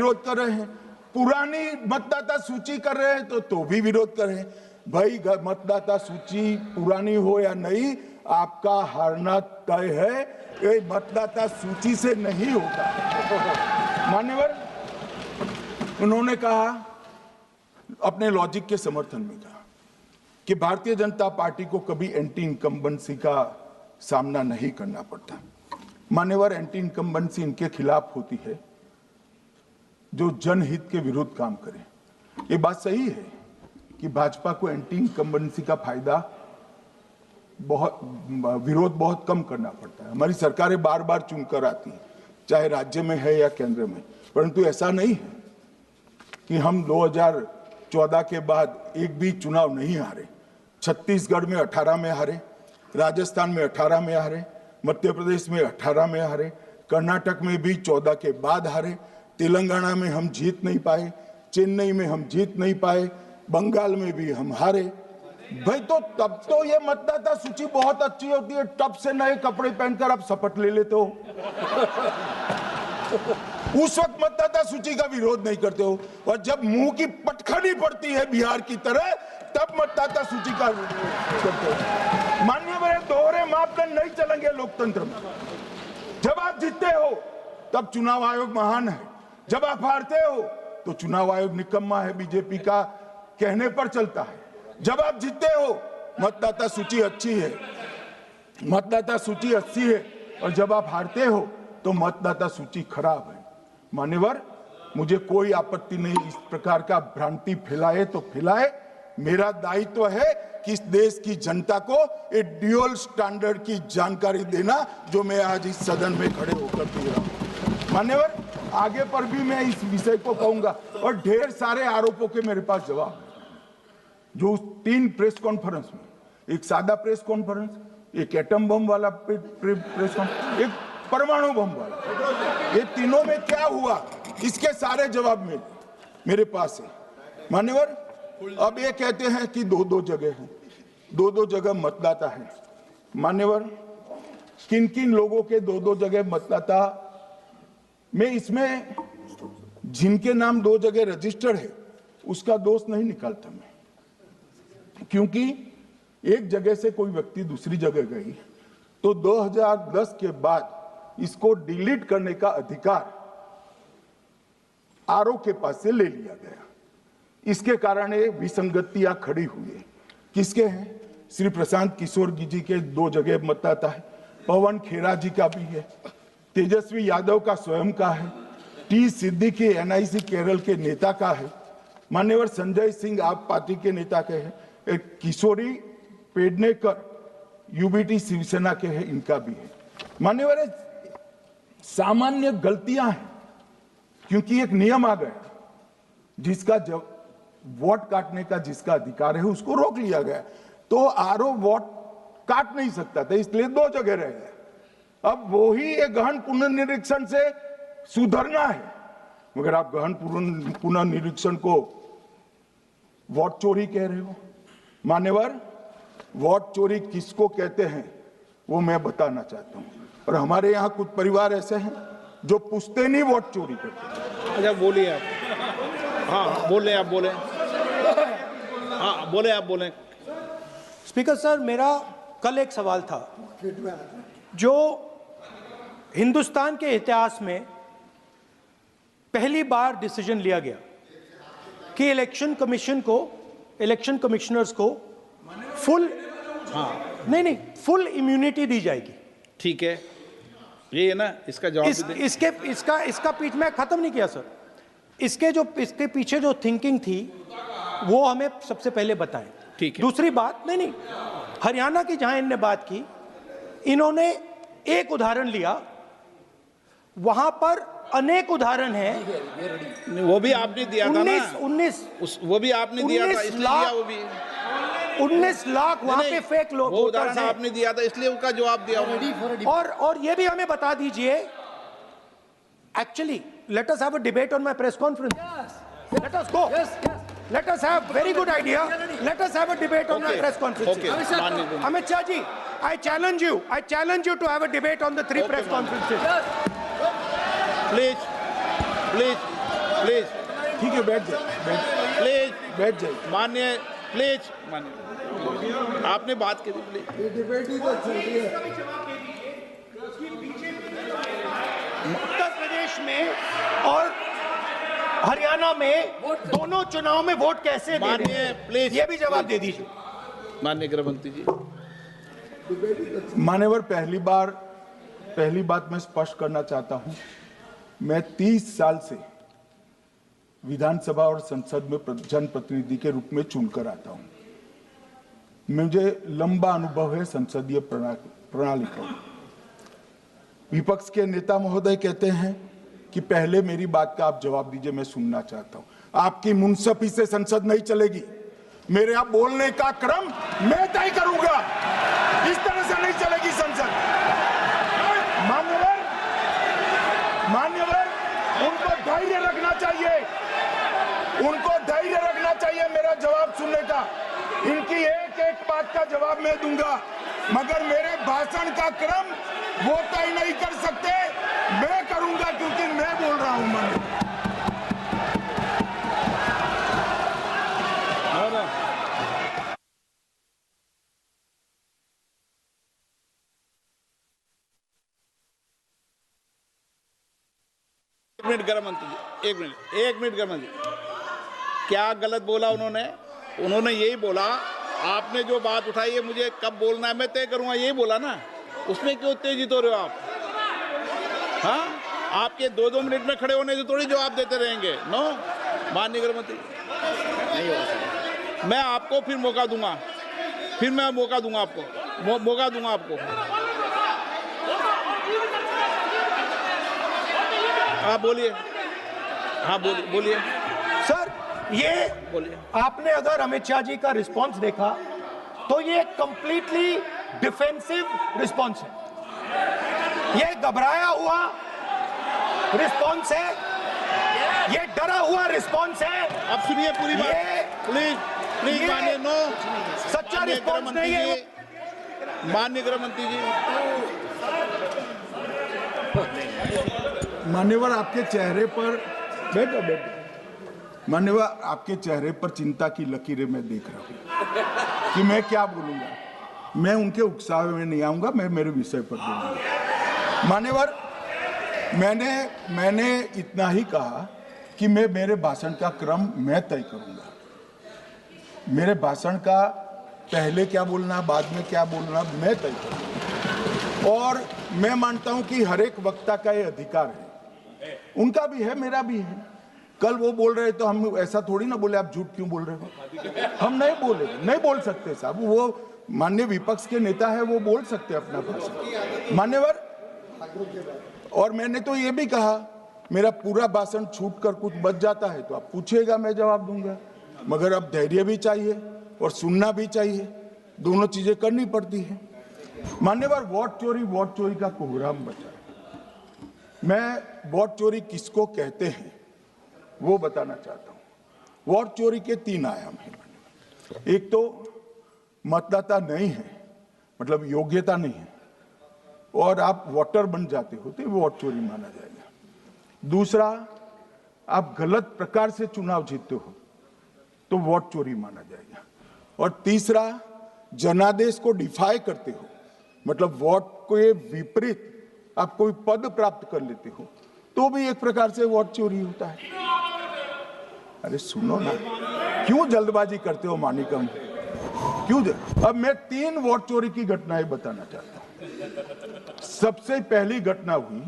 विरोध कर रहे हैं, पुरानी मतदाता सूची कर रहे हैं तो भी विरोध कर रहे हैं। भाई मतदाता सूची पुरानी हो या नहीं, आपका हारना तय है, ये मतदाता सूची से नहीं होगा। मान्यवर, उन्होंने कहा, अपने लॉजिक के समर्थन में कहा कि भारतीय जनता पार्टी को कभी एंटी इनकम्बेंसी का सामना नहीं करना पड़ता। मान्यवर, एंटी इनकम्बेंसी इनके खिलाफ होती है जो जनहित के विरुद्ध काम करें। ये बात सही है कि भाजपा को एंटी इनकम्बेंसी का फायदा विरोध बहुत कम करना पड़ता है। हमारी सरकारें बार बार चुनकर आती हैं, चाहे राज्य में है या केंद्र में, परंतु ऐसा नहीं है कि हम 2014 के बाद एक भी चुनाव नहीं हारे। छत्तीसगढ़ में 18 में हारे, राजस्थान में 18 में हारे, मध्य प्रदेश में 18 में हारे, कर्नाटक में भी 14 के बाद हारे, तेलंगाना में हम जीत नहीं पाए, चेन्नई में हम जीत नहीं पाए, बंगाल में भी हम हारे। भाई तो तब तो ये मतदाता सूची बहुत अच्छी होती है, टब से नए कपड़े पहनकर आप शपथ ले लेते हो। उस वक्त मतदाता सूची का विरोध नहीं करते हो, और जब मुंह की पटखनी पड़ती है बिहार की तरह, तब मतदाता सूची का विरोध करते हो। माननीय मेरे दोहरे मापदंड नहीं चलेंगे लोकतंत्र में। जब आप जीतते हो तब चुनाव आयोग महान है, जब आप हारते हो तो चुनाव आयोग निकम्मा है, बीजेपी का कहने पर चलता है। जब आप जीतते हो मतदाता सूची अच्छी है, मतदाता सूची अच्छी है, और जब आप हारते हो तो मतदाता सूची खराब है। मान्यवर, मुझे कोई आपत्ति नहीं, इस प्रकार का भ्रांति फैलाए तो फैलाए। मेरा दायित्व है कि इस देश की जनता को एक ड्यूअल स्टैंडर्ड की जानकारी देना, जो मैं आज इस सदन में खड़े होकर दे रहा हूं। मान्यवर, आगे पर भी मैं इस विषय को कहूंगा, और ढेर सारे आरोपों के मेरे पास जवाब है। जो 3 प्रेस कॉन्फ्रेंस में, एक सादा प्रेस कॉन्फ्रेंस, एक एटम बम वाला प्रेस कॉन्फ्रेंस, एक परमाणु बम वाला, ये तीनों में क्या हुआ, इसके सारे जवाब मेरे पास है। मान्यवर, अब ये कहते हैं कि 2-2 जगह है, 2-2 जगह मतदाता है। मान्यवर, किन किन लोगों के 2-2 जगह मतदाता, मैं इसमें जिनके नाम 2 जगह रजिस्टर्ड है उसका दोष नहीं निकालता मैं, क्योंकि एक जगह से कोई व्यक्ति दूसरी जगह गई तो 2010 के बाद इसको डिलीट करने का अधिकार आरओ के पास से ले लिया गया। इसके कारण ये विसंगतियां खड़ी हुई है। किसके हैं? श्री प्रशांत किशोर जी के 2 जगह मतदाता है, पवन खेरा जी का भी है, तेजस्वी यादव का स्वयं का है, टी सिद्दीकी एनआईसी केरल के नेता का है, मान्यवर संजय सिंह आप पार्टी के नेता के हैं, एक किशोरी पेडनेकर यूबीटी शिवसेना के हैं, इनका भी है। मान्यवर, सामान्य गलतियां हैं, क्योंकि एक नियम आ गया, जिसका वोट काटने का जिसका अधिकार है उसको रोक लिया गया, तो आरओ वोट काट नहीं सकता था, इसलिए 2 जगह रह गए। अब वो ही एक गहन पुनर्निरीक्षण से सुधरना है, मगर आप गहन पुनर्निरीक्षण को वोट चोरी कह रहे हो। मान्यवर, वोट चोरी किसको कहते हैं वो मैं बताना चाहता हूं, और हमारे यहाँ कुछ परिवार ऐसे हैं जो पुश्ते नहीं वोट चोरी करते। अच्छा, बोलिए आप। हाँ, बोले आप, बोले। हाँ, बोले आप, बोले। स्पीकर सर, मेरा कल एक सवाल था, जो हिंदुस्तान के इतिहास में पहली बार डिसीजन लिया गया कि इलेक्शन कमिश्नर्स को फुल, नहीं, फुल इम्यूनिटी दी जाएगी। ठीक है, ये है ना, इसका जवाब इसका पीछ मैं खत्म नहीं किया सर। इसके पीछे जो थिंकिंग थी वो हमें सबसे पहले बताएं। ठीक है। दूसरी बात, नहीं, हरियाणा की जहां इन्होंने बात की, इन्होंने एक उदाहरण लिया, वहां पर अनेक उदाहरण हैं। वो भी आपने दिया था ना, 19 वो भी आपने दिया था, इसलिए दिया वो भी। 19 लाख वहां पे फेक लोग, वो उदाहरण आपने दिया था, इसलिए उसका जवाब दिया। और ये भी हमें बता दीजिए, actually let us have a debate on my press conference. Yes. Let us go. Yes. Let us have very good idea. Let us have a debate on my press conference. Okay. Amit Shah ji, I challenge you to have a debate on the 3 press conferences. Yes. Please. Please ठीक है, बैठ जाइए, please बैठ जाइए। माननीय, please माननीय, आपने बात की थी, प्लीज। उत्तर प्रदेश में और हरियाणा में दोनों चुनाव में वोट कैसे दे रहे माननीय, हैं? प्लीज ये भी जवाब दे दीजिए। माननीय गृह मंत्री जी। मान्यवर, पहली बात मैं स्पष्ट करना चाहता हूं, मैं 30 साल से विधानसभा और संसद में जनप्रतिनिधि के रूप में चुनकर आता हूं। मुझे लंबा अनुभव है संसदीय प्रणाली का। विपक्ष के नेता महोदय कहते हैं कि पहले मेरी बात का आप जवाब दीजिए, मैं सुनना चाहता हूं। आपकी मुनसफी से संसद नहीं चलेगी। मेरे आप बोलने का क्रम मैं तय करूंगा, इस तरह से नहीं चलेगी संसद। मान्यवर, उनको धैर्य रखना चाहिए, मेरा जवाब सुनने का। इनकी एक एक बात का जवाब मैं दूंगा, मगर मेरे भाषण का क्रम वो तय नहीं कर सकते, मैं करूंगा, क्योंकि मैं बोल रहा हूं। एक मिनट गृह मंत्री जी, एक मिनट गृह मंत्री, क्या गलत बोला उन्होंने? उन्होंने यही बोला, आपने जो बात उठाई है मुझे कब बोलना है मैं तय करूंगा, यही बोला ना। उसमें क्यों उत्तेजित हो रहे हो आप? हाँ, आपके 2-2 मिनट में खड़े होने से थोड़ी जवाब देते रहेंगे। नो, माननीय गृह मंत्री, नहीं होगा। मैं आपको फिर मौका दूंगा, आपको मौका दूंगा आपको। हाँ बोलिए, बोलिए सर, ये बोलिए। आपने अगर अमित शाह जी का रिस्पॉन्स देखा तो ये कंप्लीटली डिफेंसिव रिस्पॉन्स है, ये घबराया हुआ रिस्पॉन्स है, ये डरा हुआ रिस्पॉन्स है। अब सुनिए पूरी बात, प्लीज मानिए। नो, सच्चा रिस्पॉन्स नहीं है। माननीय गृह मंत्री जी, मान्यवर, आपके चेहरे पर बैठो। मान्यवर, आपके चेहरे पर चिंता की लकीरें मैं देख रहा हूं कि मैं क्या बोलूंगा। मैं उनके उकसावे में नहीं आऊंगा, मैं मेरे विषय पर बोलूंगा। मान्यवर, मैंने इतना ही कहा कि मैं मेरे भाषण का क्रम मैं तय करूंगा। मेरे भाषण का पहले क्या बोलना, बाद में क्या बोलना, मैं तय करूंगा। और मैं मानता हूं कि हर एक वक्ता का ये अधिकार है, उनका भी है, मेरा भी है। कल वो बोल रहे तो हम ऐसा थोड़ी ना बोले आप झूठ क्यों बोल रहे हो, हम नहीं बोल सकते साहब। वो माननीय विपक्ष के नेता है, वो बोल सकते अपना भाषण। मान्यवर, और मैंने तो ये भी कहा, मेरा पूरा भाषण छूट कर कुछ बच जाता है तो आप पूछिएगा, मैं जवाब दूंगा। मगर अब धैर्य भी चाहिए और सुनना भी चाहिए, दोनों चीजें करनी पड़ती है। मान्यवर, वोट चोरी का कोहराम बचा। मैं वोट चोरी किसको कहते हैं वो बताना चाहता हूं। वोट चोरी के 3 आयाम हैं। एक तो मतदाता नहीं है, मतलब योग्यता नहीं है, और आप वोटर बन जाते हो तो वोट चोरी माना जाएगा। दूसरा, आप गलत प्रकार से चुनाव जीतते हो तो वोट चोरी माना जाएगा। और तीसरा, जनादेश को डिफाई करते हो, मतलब वोट के विपरीत आप कोई पद प्राप्त कर लेते हो तो भी एक प्रकार से वोट चोरी होता है। अरे सुनो ना, क्यों जल्दबाजी करते हो मानिकम, क्यों? अब मैं 3 वोट चोरी की घटनाएं बताना चाहता हूं। सबसे पहली घटना हुई